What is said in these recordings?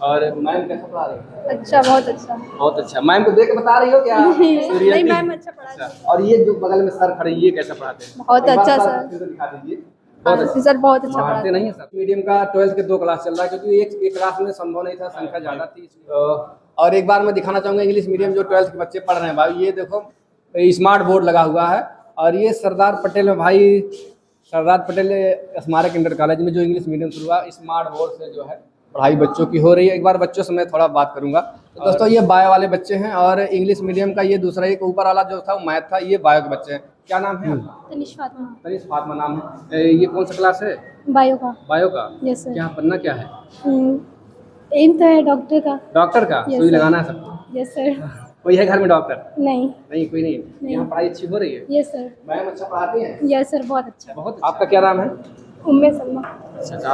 और मैम कैसा पढ़ा रही है? अच्छा, बहुत अच्छा। बहुत अच्छा। मैम को देख के बता रही हो क्या? नहीं, मैम अच्छा पढ़ा। और ये जो बगल में सर खड़े ये कैसा पढ़ाते हैं? बहुत एक बार अच्छा सर सर। फिर से दिखा दीजिए। बहुत अच्छा सर, बहुत अच्छा मारते पढ़ाते नहीं है सर। मीडियम का 12th के 2 क्लास चल रहा है क्योंकि एक क्लास में संभव नहीं था, संख्या ज़्यादा थी। और एक बार मैं दिखाना चाहूँगा इंग्लिश मीडियम जो 12th के बच्चे पढ़ रहे हैं भाई, ये देखो स्मार्ट बोर्ड लगा हुआ है। और ये सरदार पटेल में भाई, सरदार पटेल स्मारक इंटर कॉलेज में जो इंग्लिश मीडियम शुरू हुआ, स्मार्ट बोर्ड से जो है पढ़ाई बच्चों की हो रही है। एक बार बच्चों से मैं थोड़ा बात करूंगा। तो दोस्तों ये बायो वाले बच्चे हैं और इंग्लिश मीडियम का ये दूसरा एक ऊपर वाला जो था वो मैथ था, ये बायो के बच्चे हैं। क्या नाम है आपका? तनिष फातिमा। तनिष फातिमा नाम है। ये कौन सा क्लास है? बायो का। बायो का। Yes sir. क्या बनना क्या है? एम तो है डॉक्टर का। डॉक्टर का? Yes, सुई sir. लगाना है सबको? Yes sir. कोई है घर में डॉक्टर? नहीं। नहीं, कोई नहीं। नहीं। यहाँ पढ़ाई अच्छी हो रही है? Yes sir. मैम अच्छा पढ़ाती हैं? यस सर, बहुत अच्छा। बहुत। आपका क्या नाम है? उम्मे सलमा। अच्छा,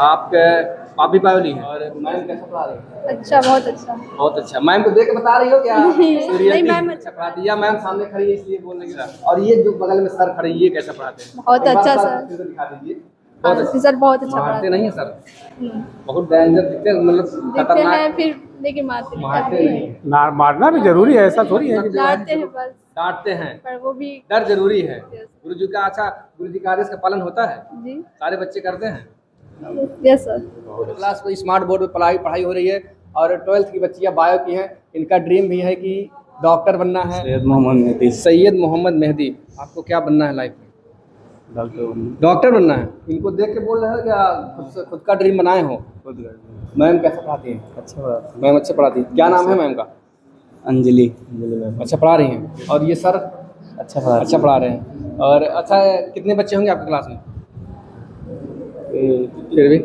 आप भी बायोली हैं? और मैम कैसा पढ़ा रही है? अच्छा, बहुत अच्छा। बहुत अच्छा। मैम को देख के बता रही हो क्या? नहीं, मैम अच्छा पढ़ाती है या मैम सामने खड़ी है इसलिए बोल रही है? और ये जो बगल में सर खड़े ये कैसा पढ़ाते हैं? बहुत एक बार अच्छा सर सर। फिर से दिखा दीजिए। बहुत अच्छा। सर, बहुत अच्छा मारते पढ़ाते नहीं है सर? हैं। बहुत डेंजर दिखते हैं, मतलब दिखते खतरनाक। हैं फिर, लेकिन मारते मारते नहीं है। मारना भी जरूरी है, ऐसा थोड़ी है कि डांटते हैं बस, डांटते हैं, पर वो भी। डर जरूरी है। Yes. गुरु जी का अच्छा, गुरु जी का आदेश का पालन होता है? जी। सारे बच्चे करते हैं? Yes sir. क्लास में स्मार्ट बोर्ड पे पढ़ाई हो रही है और 12th की बच्चियां बायो की हैं। इनका ड्रीम भी है कि डॉक्टर बनना है। सैयद मोहम्मद मेहदी। सैयद मोहम्मद मेहदी। आपको क्या बनना है लाइफ में? डॉक्टर बनना है। इनको देख के बोल रहे हो क्या खुद का ड्रीम बनाए हो? मैम कैसा पढ़ाती हैं? अच्छा पढ़ाती मैम अच्छे पढ़ाती हैं। क्या नाम है मैम का? अंजलि मैम। अच्छा पढ़ा रही हैं। और ये सर अच्छा पढ़ा रहे हैं। और अच्छा, कितने बच्चे होंगे आपकी क्लास में? फिर भी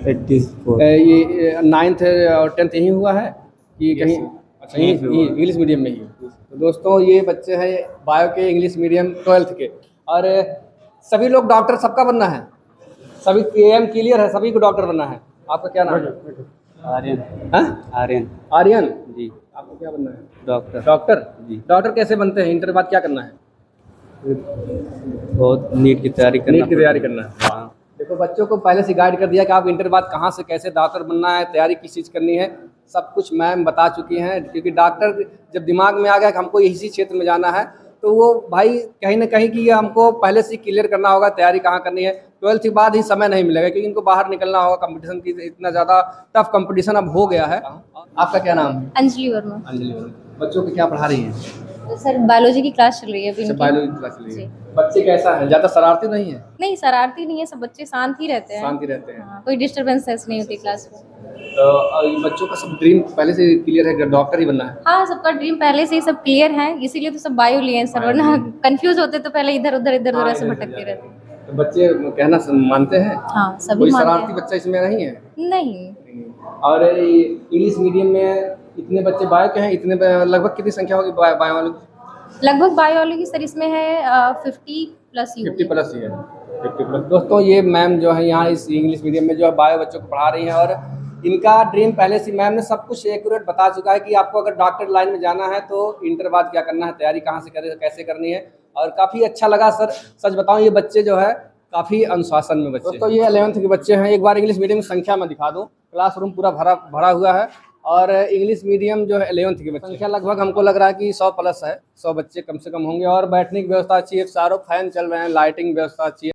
84। ये 9th और 10th यहीं हुआ है कि कहीं? अच्छा, यहीं पे हुआ है। इंग्लिश मीडियम में ही। तो दोस्तों ये बच्चे हैं बायो के, इंग्लिश मीडियम 12th के। और सभी लोग डॉक्टर, सबका बनना है, सभी एम क्लियर है, सभी को डॉक्टर बनना है। आपका क्या नाम है? आर्यन। हाँ? आर्यन आर्यन जी। आपको क्या बनना है? डॉक्टर। डॉक्टर जी। डॉक्टर कैसे बनते हैं? इंटर बाद क्या करना है? बहुत नीट की तैयारी करना। नीट की तैयारी करना है। हाँ। देखो बच्चों को पहले से गाइड कर दिया कि आप इंटर बाद कहाँ से कैसे डॉक्टर बनना है, तैयारी किस चीज़ करनी है, सब कुछ मैम बता चुकी हैं। क्योंकि डॉक्टर जब दिमाग में आ गया कि हमको इसी क्षेत्र में जाना है, तो वो भाई कहीं ना कहीं कि ये हमको पहले से क्लियर करना होगा तैयारी कहाँ करनी है। 12th के बाद ही समय नहीं मिलेगा क्योंकि इनको बाहर निकलना होगा, कंपटीशन की इतना ज़्यादा टफ कंपटीशन अब हो गया है। आपका क्या नाम है? अंजलि वर्मा। अंजलि वर्मा। बच्चों को क्या पढ़ा रही हैं? सर बायोलॉजी की क्लास चल रही है अभी इनकी। बायोलॉजी क्लास चल रही है। जी। बच्चे कैसा है? ज़्यादा शरारती नहीं है? नहीं, शरारती नहीं है, सब बच्चे शांत ही रहते हैं। शांति रहते हैं। हाँ, कोई डिस्टर्बेंस नहीं होती क्लास में। तो ये बच्चों का सब ड्रीम पहले से क्लियर है कि डॉक्टर ही बनना है? हाँ, सबका ड्रीम पहले से ही सब क्लियर है, इसीलिए तो सब बायो लिए हैं सर, वरना कंफ्यूज होते तो पहले इधर उधर ऐसे भटकते रहते। तो बच्चे कहना मानते हैं? हाँ, सभी कोई मानते शरारती हैं। बच्चा इसमें नहीं है? नहीं। और इंग्लिश मीडियम में इतने बच्चे बायो के हैं, इतने लगभग कितनी संख्या होगी बायो वालों की? लगभग बायोलॉजी सर इसमें है 50+ ही 50 प्लस ही है। 50 प्लस। दोस्तों ये मैम जो है यहाँ इस इंग्लिश मीडियम में जो है बायो बच्चों को पढ़ा रही हैं और इनका ड्रीम पहले से मैम ने सब कुछ एक्यूरेट बता चुका है कि आपको अगर डॉक्टर लाइन में जाना है तो इंटर बाद क्या करना है, तैयारी कहाँ से करें, कैसे करनी है। और काफ़ी अच्छा लगा सर, सच बताऊँ ये बच्चे जो है काफ़ी अनुशासन में बच्चे। दोस्तों ये 11th के बच्चे हैं। एक बार इंग्लिश मीडियम की संख्या मैं दिखा दूँ। क्लासरूम पूरा भरा हुआ है और इंग्लिश मीडियम जो है 11th के बच्चे संख्या लगभग हमको लग रहा है कि 100 प्लस है, 100 बच्चे कम से कम होंगे। और बैठने की व्यवस्था अच्छी है, चारों फैन चल रहे हैं, लाइटिंग व्यवस्था अच्छी है।